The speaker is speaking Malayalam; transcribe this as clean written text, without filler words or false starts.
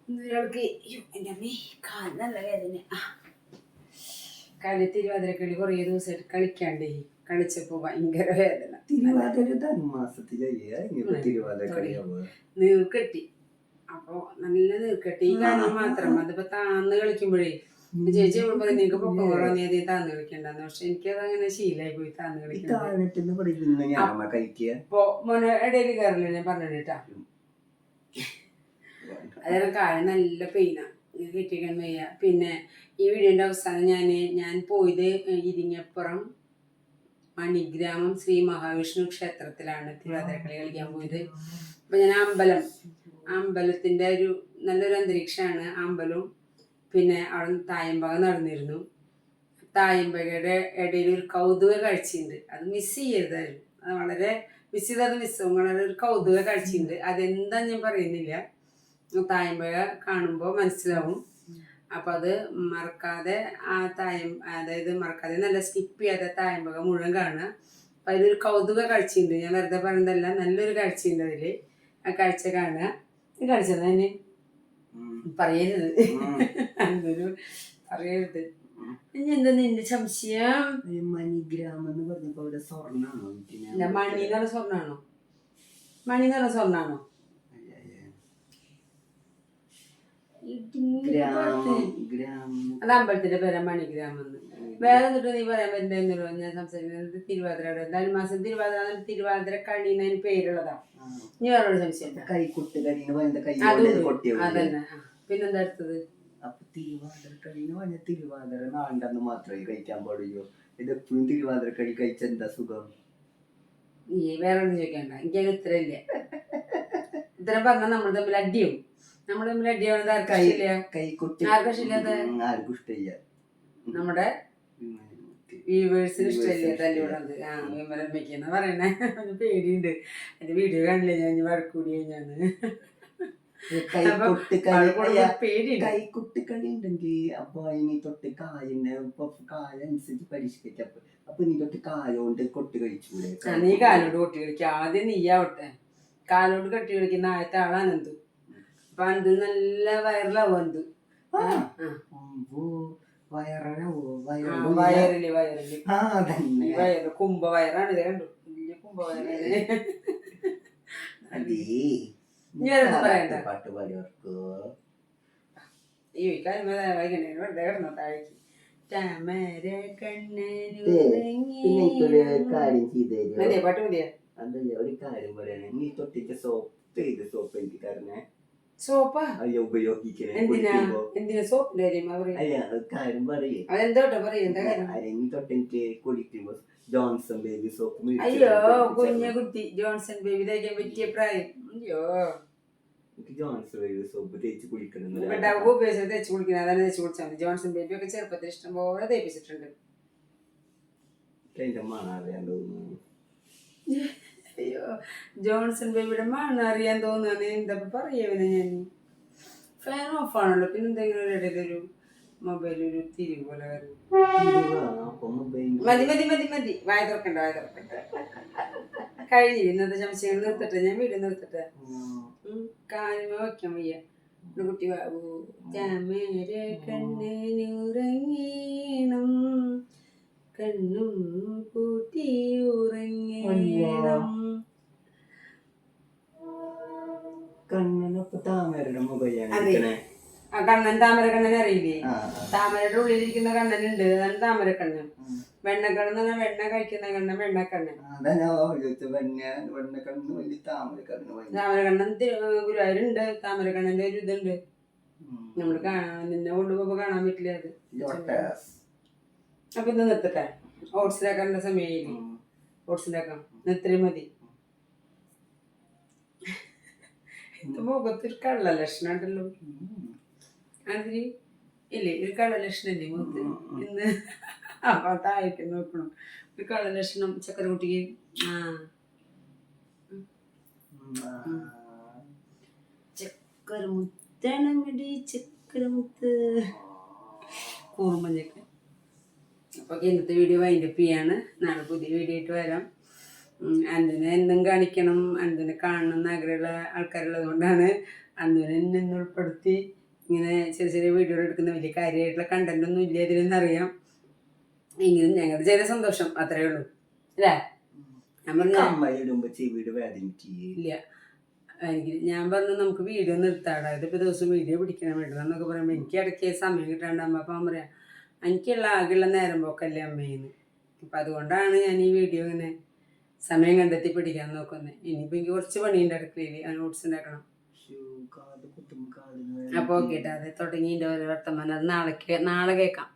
ഒരാൾക്ക് എൻ്റെ അമ്മേ കാല് നല്ല വേദന. കളി തിരുവാതിരക്കളി കുറേ ദിവസമായിട്ട് കളിക്കാണ്ടേ, കളിച്ചപ്പോ ഭയങ്കര വേദന. നീർക്കെട്ടി, അപ്പൊ നല്ല നീർക്കെട്ടി. ഈ കാരണം മാത്രം അതിപ്പോ താന്ന് കളിക്കുമ്പോഴേ ചേച്ചി എവിടെ പറയും നിനക്ക് പൊക്കം കുറവാ, നീ അതേ താന്ന് കളിക്കണ്ടെന്ന്. പക്ഷെ എനിക്കത് അങ്ങനെ ശീലമായി പോയി താന്ന് കളിക്കുന്നത്. മോനെ ഇടയിൽ കയറില്ല ഞാൻ പറഞ്ഞിട്ടാ. അതേറെ കാല് നല്ല പെയിനാ, കെട്ടിക്കാൻ വയ്യ. പിന്നെ ഈ വീഡിയോന്റെ അവസാനം ഞാൻ പോയത് ഇരിങ്ങപ്പുറം മണിഗ്രാമം ശ്രീ മഹാവിഷ്ണു ക്ഷേത്രത്തിലാണ് തിരുവാതിരക്കളി കളിക്കാൻ പോയത്. അപ്പൊ ഞാൻ അമ്പലത്തിന്റെ ഒരു നല്ലൊരു അന്തരീക്ഷമാണ് അമ്പലവും. പിന്നെ അവിടെ തായമ്പക നടന്നിരുന്നു. തായമ്പകയുടെ ഇടയിൽ ഒരു കൗതുക കാഴ്ചയുണ്ട്, അത് മിസ് ചെയ്യരുതായിരുന്നു. അത് വളരെ മിസ് ചെയ്തത് വളരെ ഒരു കൗതുക കാഴ്ചയുണ്ട്. അതെന്താ ഞാൻ പറയുന്നില്ല, തായമ്പക കാണുമ്പോൾ മനസ്സിലാവും. അപ്പൊ അത് മറക്കാതെ മറക്കാതെ നല്ല സ്കിപ്പ് ചെയ്യാതെ തായമ്പക മുഴുവൻ കാണുക. അപ്പൊ അതിലൊരു കൗതുക കാഴ്ചയുണ്ട്, ഞാൻ വെറുതെ പറയുന്നതല്ല, നല്ലൊരു കാഴ്ചയുണ്ട് അതില്. ആ കാഴ്ച കാണുക. ഈ കാഴ്ച തന്നെ പറയരുത്, എന്തൊരു പറയരുത്. ഇനി എന്താ നിന്റെ സംശയം? മണിഗ്രാമം എന്ന് പറഞ്ഞപ്പോ അവിടെ സ്വർണ്ണാണോ? മണി എന്ന് പറഞ്ഞ സ്വർണ്ണാണോ? മണി എന്ന് പറഞ്ഞ സ്വർണ്ണാണോ? അത് അമ്പലത്തിന്റെ പേരാ മണിഗ്രാമം. വേറെ എന്നിട്ട് നീ പറയാൻ പറ്റുന്നല്ലോ, ഞാൻ സംസാരിക്കുന്നത് തിരുവാതിരയുടെ എന്തായാലും മാസം തിരുവാതിര കളി എന്നതിന് പേരുള്ളതാ. നീ വേറൊരു സംശയം? അതന്നെ. പിന്നെന്താ അടുത്തത്? അപ്പൊ തിരുവാതിര കളിന്ന് പറഞ്ഞ തിരുവാതിര നാളിന്റെ മാത്രമേ കഴിക്കാൻ പാടുള്ളൂ. ഇതെപ്പോഴും തിരുവാതിര കളി കഴിച്ച എന്താ സുഖം? നീ വേറെ ഒന്നും ചോദിക്കണ്ട, എനിക്കതിന് ഉത്തരമില്ല. ഉത്തരം പറഞ്ഞാൽ നമ്മൾ തമ്മിൽ അടിയും. നമ്മൾ തമ്മിൽ അടിയാവുന്നത് ആർക്കും ഇഷ്ടമില്ലാത്ത നമ്മുടെ വ്യൂവേഴ്സിന് ഇഷ്ടമില്ല തല്ലുകൂടത്. വിമലമ്മയ്ക്കെന്ന് പറയണേ പേടിയുണ്ട്. എന്റെ വീഡിയോ കാണില്ല ഞാൻ, വഴക്കൂടി കഴിഞ്ഞാന്ന്. കൈക്കുട്ടിക്കളി ഉണ്ടെങ്കിൽ അപ്പൊ അതിന് തൊട്ട് കാലിന്റെ കാലനുസരിച്ച് പരിഷ്കരിക്കാം. അപ്പൊ നീ തൊട്ട് കാലോണ്ട് കൊട്ടി കഴിച്ചൂടെ? നീ കാലോണ്ട് കൊട്ടി കളിക്കുക. ആദ്യം നീയാവട്ടെ. കാലോണ്ട് കെട്ടി കളിക്കുന്ന ആദ്യത്തെ ആള് അനന്തു. അപ്പൊ അനന്തു നല്ല വൈറലാവും. അനന്തു വയറില് കുംഭവയറാണ്. ഇത് കണ്ടു, വലിയ കുംഭവയറാണ്. പാട്ട് പാടിയവർക്ക് ഈ കാര്യം വെറുതെ കിടന്നോ താഴേക്ക്. പാട്ട് മതിയാ? അതല്ല, ഒരു കാര്യം പറയണേ. നീ തൊട്ടിട്ട് സോപ്പ് എനിക്ക് തരണേ. സോപ്പാ? അയ്യോ, ഉപയോഗിക്കണേ. എന്തിനാ സോപ്പിന്റെ കാര്യം പറയേ. അതെന്തോട്ടെ പറയും. നീ തൊട്ടെനിക്ക് കുടിക്കുമ്പോ ജോൺസൺ ബേബി സോപ്പ്. അയ്യോ കുഞ്ഞ കുട്ടി, ജോൺസൺ ബേബി തേക്കാൻ പറ്റിയ പ്രായം. അയ്യോ ജോൺസൺ ബേബി സോപ്പ് തേച്ച് കുളിക്കണം. തേച്ച് കുളിക്കണം, അതാണ് തേച്ച് കുളിച്ചാൽ മതി. ജോൺസൺ ബേബി ഒക്കെ ചെറുപ്പത്തിൽ ഇഷ്ടം പോലെ തേപ്പിച്ചിട്ടുണ്ട്. അയ്യോ ജോൺസൺ ബേബിയുടെ മണം അറിയാൻ തോന്നുന്നു. എന്താ പറയവനെ ഞാൻ. ഫാൻ ഓഫ് ആണല്ലോ, പിന്നെ എന്തെങ്കിലും ഒരു ഇടയിലൊരു മൊബൈലൊരു തിരിവ് പോലെ വരും. മതി മതി മതി മതി, വായ തുറക്കണ്ട. കഴിഞ്ഞില്ല ഇന്നത്തെ സംശയങ്ങൾ. നിർത്തട്ടെ, ഞാൻ വീട് നിർത്തട്ടെ. കാലിമ വയ്ക്കാൻ വയ്യ. കുട്ടി ബാബു ചാമര കണ്ണനുറങ്ങീണം, കണ്ണും കൂട്ടി ഉറങ്ങണം. കണ്ണനൊക്കെ താമരയുടെ മുഖയാണ്. ആ കണ്ണൻ താമരക്കണ്ണനെ അറിയില്ലേ? താമരയുടെ ഉള്ളിലിരിക്കുന്ന കണ്ണനുണ്ട്, അതാണ് താമരക്കണ്ണൻ. വെണ്ണക്കണ്ണെന്ന് പറഞ്ഞാൽ വെണ്ണ കഴിക്കുന്ന കണ്ണൻ വെണ്ണക്കണ്ണൻ. താമരക്കണ്ണൻ ഗുരുവായൂരുണ്ട്. താമരക്കണ്ണന്റെ ഒരു ഇതുണ്ട്. നമ്മള് നിന്നെ കൊണ്ടുപോകുമ്പോ കാണാൻ പറ്റില്ല അത്. അപ്പൊ ഇന്ന് നിർത്തട്ടെ, ഓട്സിലാക്കാനുള്ള സമയമായില്ലേ? ഓട്സിലാക്കാം, നിർത്തല് മതി. എന്റെ മുഖത്തൊരു കള്ള ലക്ഷണം ഉണ്ടല്ലോ. അതിന് ഇല്ലേ ഒരു കള്ള ലക്ഷണം ഇല്ലേ മുഖത്ത് ഇന്ന്? അപ്പൊ താഴേക്ക് നോക്കണം. ഒരു കള്ള ലക്ഷണം ചക്കര കുട്ടിക്ക്. ചക്കരമുത്തണമടി ചക്കരമുത്ത് കൂറുമഞ്ഞൊക്കെ. അപ്പൊ ഇന്നത്തെ വീഡിയോ വൈൻഡപ്പ് ചെയ്യാണ്. നാളെ പുതിയ വീഡിയോ ആയിട്ട് വരാം. അന്തിനെ എന്നും കാണിക്കണം, അന്തിനെ കാണണം എന്ന് ആഗ്രഹമുള്ള ആൾക്കാരുള്ളത് കൊണ്ടാണ് അന്നൂര് എന്നെ ഒന്ന് ഉൾപ്പെടുത്തി ഇങ്ങനെ ചെറിയ ചെറിയ വീഡിയോ എടുക്കുന്ന വലിയ കാര്യമായിട്ടുള്ള കണ്ടന്റ് ഒന്നും ഇല്ല ഇതിലെന്നറിയാം. എങ്കിലും ഞങ്ങളുടെ ചെറിയ സന്തോഷം അത്രേ ഉള്ളൂ അല്ലേ. ഞാൻ പറഞ്ഞു അമ്മയിടുമ്പോ ചെവിയുടെ വേദനിക്കുകയും ഇല്ല, എനിക്ക് ഞാൻ പറഞ്ഞു നമുക്ക് വീഡിയോ നിർത്താടാ, ഇതിപ്പോൾ ദിവസം വീഡിയോ പിടിക്കണം വേണ്ടത് എന്നൊക്കെ പറയുമ്പോൾ എനിക്ക് ഇടയ്ക്ക് സമയം കിട്ടാണ്ടാകുമ്പോൾ അപ്പം അമ്മ പറയാം എനിക്കുള്ള ആകെയുള്ള നേരം പോക്കല്ലേ അമ്മയെന്ന്. അപ്പം അതുകൊണ്ടാണ് ഞാൻ ഈ വീഡിയോ ഇങ്ങനെ സമയം കണ്ടെത്തി പിടിക്കാൻ നോക്കുന്നത്. ഇനിയിപ്പോൾ എനിക്ക് കുറച്ച് പണിയുണ്ട് അടുക്കളയിൽ, അങ്ങനെ ഓട്സ് ഉണ്ടാക്കണം. അപ്പോൾ ഓക്കെ കേട്ടോ, അത് തുടങ്ങിൻ്റെ ഓരോ വർത്തമാനം അത് നാളെ കേൾക്കാം.